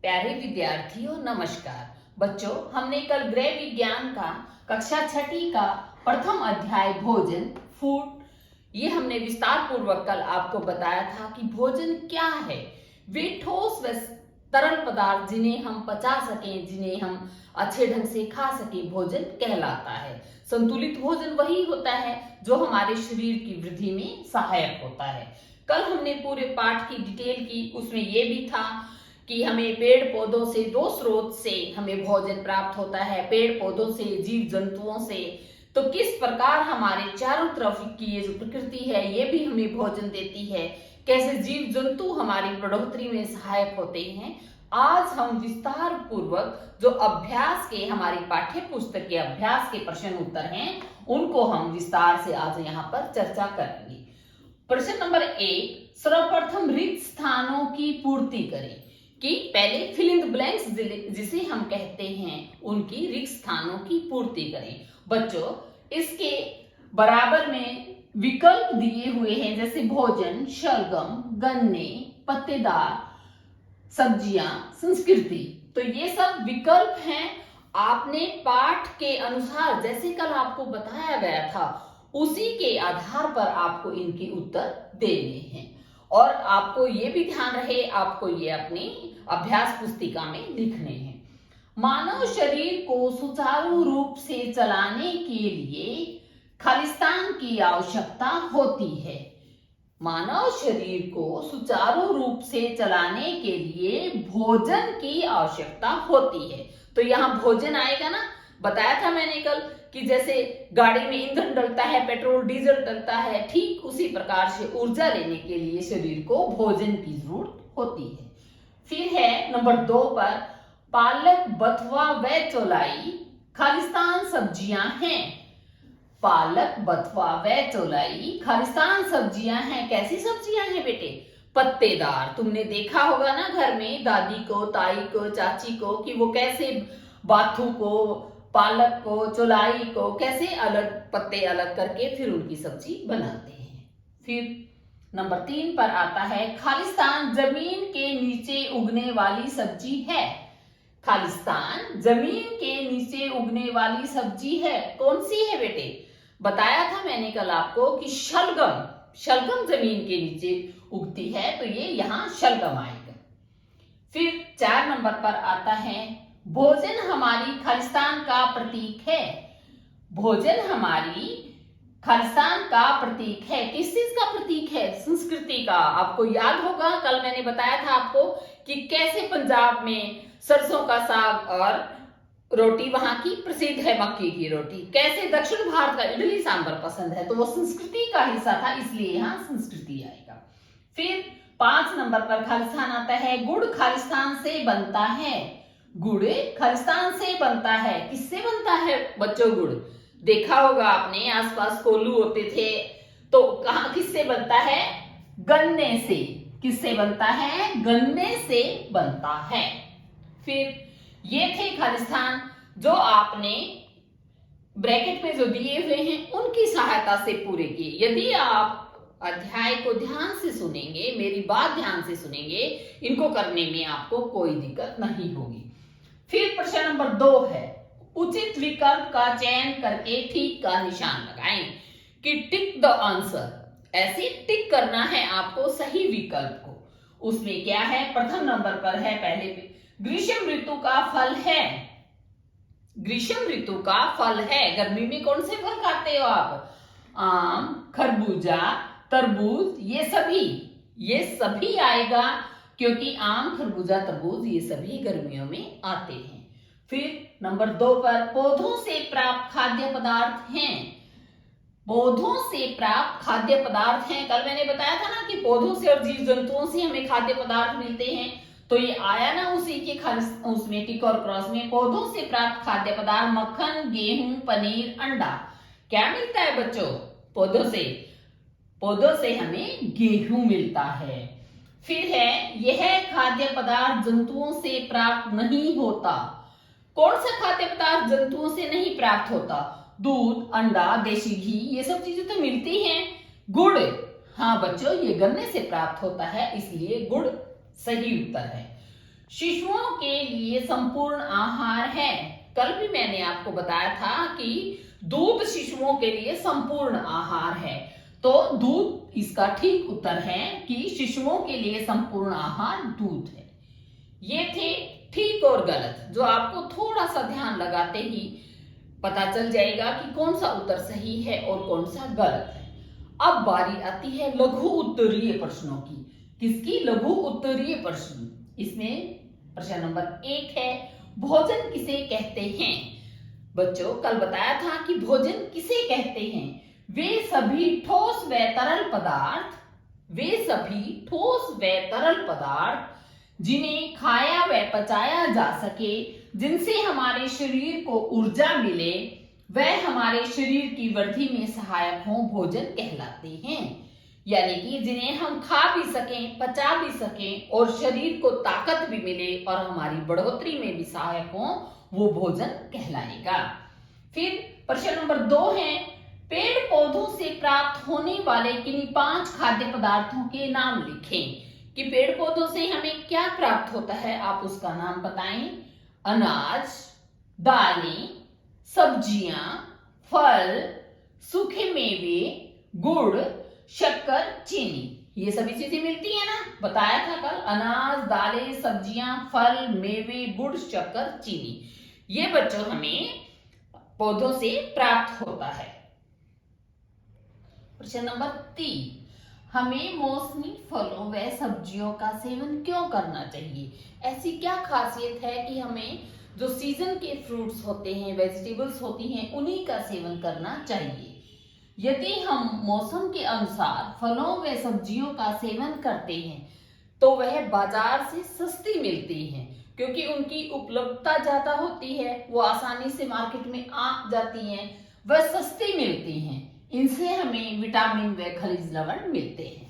प्यारे विद्यार्थियों नमस्कार। बच्चों, हमने कल गृह विज्ञान का कक्षा छठी का प्रथम अध्याय भोजन फूड ये हमने विस्तार पूर्वक कल आपको बताया था कि भोजन क्या है। वे ठोस व तरल पदार्थ जिन्हें हम पचा सकें, जिन्हें हम अच्छे ढंग से खा सकें, भोजन कहलाता है। संतुलित भोजन वही होता है जो हमारे शरीर की वृद्धि में सहायक होता है। कल हमने पूरे पाठ की डिटेल की, उसमें यह भी था कि हमें पेड़ पौधों से दो स्रोत से हमें भोजन प्राप्त होता है, पेड़ पौधों से, जीव जंतुओं से। तो किस प्रकार हमारे चारों तरफ की ये जो प्रकृति है ये भी हमें भोजन देती है, कैसे जीव जंतु हमारी बढ़ोतरी में सहायक होते हैं। आज हम विस्तार पूर्वक जो अभ्यास के हमारी पाठ्य पुस्तक के अभ्यास के प्रश्न उत्तर हैं उनको हम विस्तार से आज यहाँ पर चर्चा करेंगे। प्रश्न नंबर 1, सर्वप्रथम रिक्त स्थानों की पूर्ति करें। कि पहले फिल इन द ब्लैंक्स जिसे हम कहते हैं उनकी रिक्त स्थानों की पूर्ति करें। बच्चों, इसके बराबर में विकल्प दिए हुए हैं, जैसे भोजन, शलगम, गन्ने, पत्तेदार सब्जियां, संस्कृति। तो ये सब विकल्प हैं। आपने पाठ के अनुसार जैसे कल आपको बताया गया था उसी के आधार पर आपको इनके उत्तर देने हैं। और आपको ये भी ध्यान रहे, आपको ये अपनी अभ्यास पुस्तिका में लिखने हैं। मानव शरीर को सुचारू रूप से चलाने के लिए खालिस्तान की आवश्यकता होती है। मानव शरीर को सुचारू रूप से चलाने के लिए भोजन की आवश्यकता होती है। तो यहाँ भोजन आएगा ना, बताया था मैंने कल कि जैसे गाड़ी में ईंधन डलता है, पेट्रोल डीजल डलता है, ठीक उसी प्रकार से ऊर्जा लेने के लिए शरीर को भोजन की जरूरत होती है। फिर है नंबर 2 पर, पालक, बथुआ व चौलाई खालिस्तान सब्जियां हैं। पालक, बथुआ व चौलाई खालिस्तान सब्जियां हैं। कैसी सब्जियां हैं बेटे? पत्तेदार। तुमने देखा होगा ना घर में दादी को, ताई को, चाची को कि वो कैसे बाथू को, पालक को, चौलाई को कैसे अलग पत्ते अलग करके फिर उनकी सब्जी बनाते हैं। फिर नंबर 3 पर आता है, खालिस्तान जमीन के नीचे उगने वाली सब्जी है। खालिस्तान जमीन के नीचे उगने वाली सब्जी है। कौन सी है बेटे? बताया था मैंने कल आपको कि शलगम। शलगम जमीन के नीचे उगती है, तो ये यहाँ शलगम आएगा। फिर 4 नंबर पर आता है, भोजन हमारी खालिस्तान का प्रतीक है। भोजन हमारी खालिस्तान का प्रतीक है। किस चीज का प्रतीक है? संस्कृति का। आपको याद होगा कल मैंने बताया था आपको कि कैसे पंजाब में सरसों का साग और रोटी वहां की प्रसिद्ध है, मक्की की रोटी। कैसे दक्षिण भारत का इडली सांभर पसंद है, तो वो संस्कृति का हिस्सा था, इसलिए यहाँ संस्कृति आएगा। फिर 5 नंबर पर खालिस्तान आता है, गुड़ खालिस्तान से बनता है। गुड़ खालिस्तान से बनता है। किससे बनता है बच्चों गुड़? देखा होगा आपने, आसपास कोल्हू होते थे, तो कहां किससे बनता है? गन्ने से। किससे बनता है? गन्ने से बनता है। फिर ये थे खालिस्तान जो आपने ब्रैकेट में जो दिए हुए हैं उनकी सहायता से पूरे किए। यदि आप अध्याय को ध्यान से सुनेंगे, मेरी बात ध्यान से सुनेंगे, इनको करने में आपको कोई दिक्कत नहीं होगी। फिर प्रश्न नंबर 2 है, उचित विकल्प का चयन करके ठीक का निशान लगाएं। कि टिक द आंसर, ऐसे टिक करना है आपको सही विकल्प को। उसमें क्या है? प्रथम नंबर पर है, पहले पे ग्रीष्म ऋतु का फल है। ग्रीष्म ऋतु का फल है। गर्मी में कौन से फल खाते हो आप? आम, खरबूजा, तरबूज, ये सभी आएगा, क्योंकि आम, खरबूजा, तरबूज ये सभी गर्मियों में आते हैं। फिर नंबर 2 पर, पौधों से प्राप्त खाद्य पदार्थ हैं। पौधों से प्राप्त खाद्य पदार्थ हैं। कल मैंने बताया था ना कि पौधों से और जीव जंतुओं से हमें खाद्य पदार्थ मिलते हैं, तो ये आया ना उसी के उसमें टिक और क्रॉस में। पौधों से प्राप्त खाद्य पदार्थ, मक्खन, गेहूं, पनीर, अंडा। क्या मिलता है बच्चों? पौधों से हमें गेहूं मिलता है। फिर है, यह खाद्य पदार्थ जंतुओं से प्राप्त नहीं होता। कौन सा खाद्य पदार्थ जंतुओं से नहीं प्राप्त होता? दूध, अंडा, देशी घी, ये सब चीजें तो मिलती हैं। गुड़, हाँ बच्चों, ये गन्ने से प्राप्त होता है, इसलिए गुड़ सही उत्तर है। शिशुओं के लिए संपूर्ण आहार है। कल भी मैंने आपको बताया था कि दूध शिशुओं के लिए संपूर्ण आहार है, तो दूध इसका ठीक उत्तर है कि शिशुओं के लिए संपूर्ण आहार दूध है। ये थे ठीक और गलत, जो आपको थोड़ा सा ध्यान लगाते ही पता चल जाएगा कि कौन सा उत्तर सही है और कौन सा गलत है। अब बारी आती है लघु उत्तरीय प्रश्नों की। किसकी? लघु उत्तरीय प्रश्न। इसमें प्रश्न नंबर 1 है, भोजन किसे कहते हैं? बच्चों, कल बताया था कि भोजन किसे कहते हैं? वे सभी ठोस व तरल पदार्थ जिन्हें खाया व पचाया जा सके, जिनसे हमारे शरीर को ऊर्जा मिले, वह हमारे शरीर की वृद्धि में सहायक हों, भोजन कहलाते हैं। यानी कि जिन्हें हम खा भी सकें, पचा भी सकें और शरीर को ताकत भी मिले और हमारी बढ़ोतरी में भी सहायक हो, वो भोजन कहलाएगा। फिर प्रश्न नंबर 2 है, पेड़ पौधों से प्राप्त होने वाले किन्हीं 5 खाद्य पदार्थों के नाम लिखें। कि पेड़ पौधों से हमें क्या प्राप्त होता है, आप उसका नाम बताएं। अनाज, दालें, सब्जियां, फल, सूखे मेवे, गुड़, शक्कर, चीनी, ये सभी चीजें मिलती है ना, बताया था कल। अनाज, दालें, सब्जियां, फल, मेवे, गुड़, शक्कर, चीनी, ये बच्चों हमें पौधों से प्राप्त होता है। प्रश्न नंबर 3, हमें मौसमी फलों व सब्जियों का सेवन क्यों करना चाहिए? ऐसी क्या खासियत है कि हमें जो सीजन के फ्रूट्स होते हैं, वेजिटेबल्स होती हैं, उन्हीं का सेवन करना चाहिए? यदि हम मौसम के अनुसार फलों व सब्जियों का सेवन करते हैं तो वह बाजार से सस्ती मिलती हैं, क्योंकि उनकी उपलब्धता ज्यादा होती है, वो आसानी से मार्केट में आ जाती हैं, वह सस्ती मिलती हैं। इनसे हमें विटामिन व खनिज लवण मिलते हैं।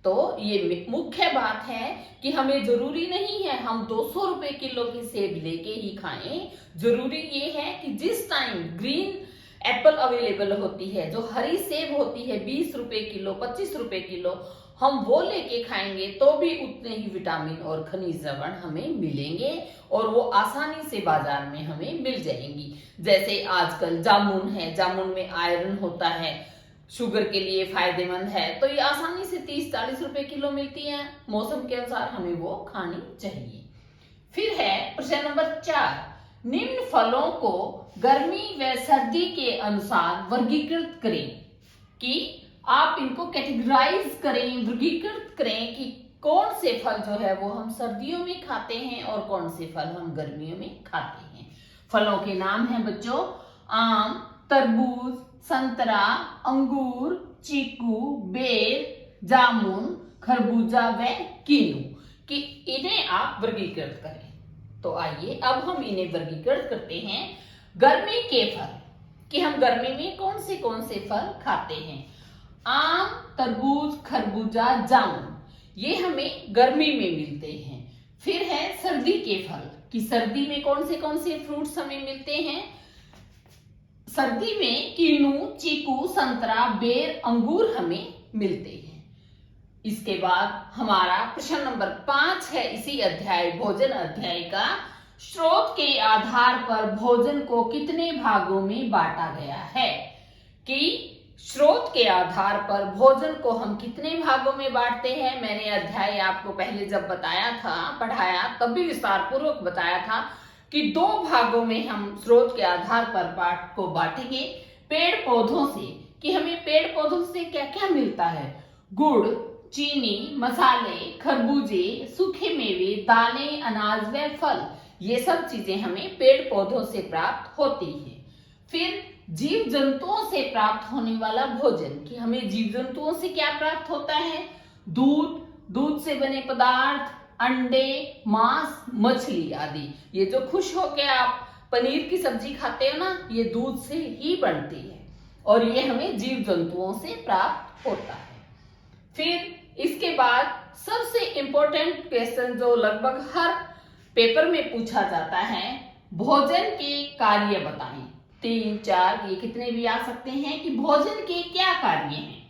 तो ये मुख्य बात है कि हमें जरूरी नहीं है हम 200 रुपए किलो के सेब लेके ही खाएं। जरूरी ये है कि जिस टाइम ग्रीन एप्पल अवेलेबल होती है, जो हरी सेब होती है 20 रुपए किलो, 25 रुपए किलो, हम वो लेके खाएंगे तो भी उतने ही विटामिन और खनिज लवण हमें मिलेंगे और वो आसानी से बाजार में हमें मिल जाएंगी। जैसे आजकल जामुन है, जामुन में आयरन होता है, शुगर के लिए फायदेमंद है, तो ये आसानी से 30-40 रुपए किलो मिलती है। मौसम के अनुसार हमें वो खानी चाहिए। फिर है प्रश्न नंबर 4, निम्न फलों को गर्मी व सर्दी के अनुसार वर्गीकृत करें। कि आप इनको कैटेगराइज करें, वर्गीकृत करें कि कौन से फल जो है वो हम सर्दियों में खाते हैं और कौन से फल हम गर्मियों में खाते हैं। फलों के नाम हैं बच्चों, आम, तरबूज, संतरा, अंगूर, चीकू, बेर, जामुन, खरबूजा व कीनू। कि इन्हें आप वर्गीकृत करें। तो आइए अब हम इन्हें वर्गीकृत करते हैं। गर्मी के फल, कि हम गर्मी में कौन से फल खाते हैं। आम, तरबूज, खरबूजा, जामुन, ये हमें गर्मी में मिलते हैं। फिर है सर्दी के फल, कि सर्दी में कौन से फ्रूट्स हमें मिलते हैं। सर्दी में कीनू, चीकू, संतरा, बेर, अंगूर हमें मिलते हैं। इसके बाद हमारा प्रश्न नंबर 5 है इसी अध्याय, भोजन अध्याय का, स्रोत के आधार पर भोजन को कितने भागों में बांटा गया है। कि स्रोत के आधार पर भोजन को हम कितने भागों में बांटते हैं। मैंने अध्याय आपको पहले जब बताया था, पढ़ाया, तब भी विस्तार पूर्वक बताया था कि 2 भागों में हम स्रोत के आधार पर पाठ को बांटेंगे। पेड़ पौधों से, कि हमें पेड़ पौधों से क्या क्या मिलता है। गुड़, चीनी, मसाले, खरबूजे, सूखे मेवे, दालें, अनाज व फल, ये सब चीजें हमें पेड़ पौधों से प्राप्त होती है। फिर जीव जंतुओं से प्राप्त होने वाला भोजन, कि हमें जीव जंतुओं से क्या प्राप्त होता है। दूध, दूध से बने पदार्थ, अंडे, मांस, मछली आदि। ये जो खुश होकर आप पनीर की सब्जी खाते हो ना, ये दूध से ही बनती है और ये हमें जीव जंतुओं से प्राप्त होता है। फिर इसके बाद सबसे इंपॉर्टेंट क्वेश्चन जो लगभग हर पेपर में पूछा जाता है, भोजन के कार्य बताएं। 3, 4 ये कितने भी आ सकते हैं कि भोजन के क्या कार्य हैं।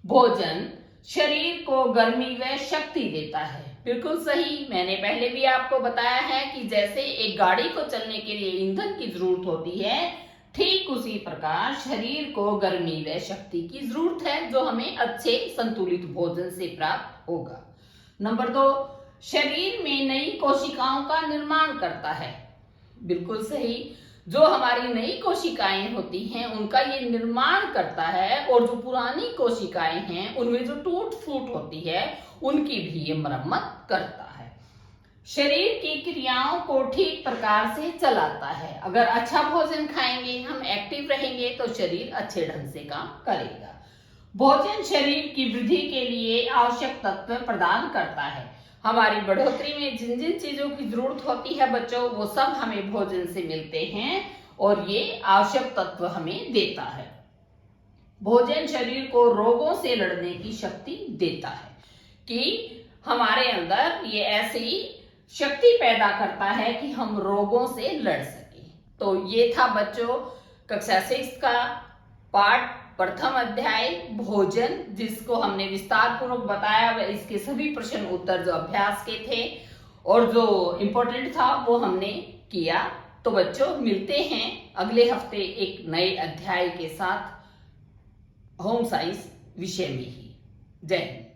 भोजन शरीर को गर्मी व शक्ति देता है, बिल्कुल सही। मैंने पहले भी आपको बताया है कि जैसे एक गाड़ी को चलने के लिए ईंधन की जरूरत होती है, ठीक उसी प्रकार शरीर को गर्मी व शक्ति की जरूरत है, जो हमें अच्छे संतुलित भोजन से प्राप्त होगा। नंबर 2, शरीर में नई कोशिकाओं का निर्माण करता है। बिल्कुल सही। जो हमारी नई कोशिकाएं होती हैं उनका ये निर्माण करता है, और जो पुरानी कोशिकाएं हैं उनमें जो टूट फूट होती है उनकी भी ये मरम्मत करता है। शरीर की क्रियाओं को ठीक प्रकार से चलाता है। अगर अच्छा भोजन खाएंगे, हम एक्टिव रहेंगे, तो शरीर अच्छे ढंग से काम करेगा। भोजन शरीर की वृद्धि के लिए आवश्यक तत्व प्रदान करता है। हमारी बढ़ोतरी में जिन जिन चीजों की जरूरत होती है बच्चों, वो सब हमें भोजन से मिलते हैं, और ये आवश्यक तत्व हमें देता है। भोजन शरीर को रोगों से लड़ने की शक्ति देता है, कि हमारे अंदर ये ऐसी शक्ति पैदा करता है कि हम रोगों से लड़ सके। तो ये था बच्चों कक्षा 6 का पाठ प्रथम अध्याय भोजन, जिसको हमने विस्तार पूर्वक बताया। व इसके सभी प्रश्न उत्तर जो अभ्यास के थे और जो इम्पोर्टेंट था वो हमने किया। तो बच्चों मिलते हैं अगले हफ्ते एक नए अध्याय के साथ होम साइंस विषय में ही। जय हिंद।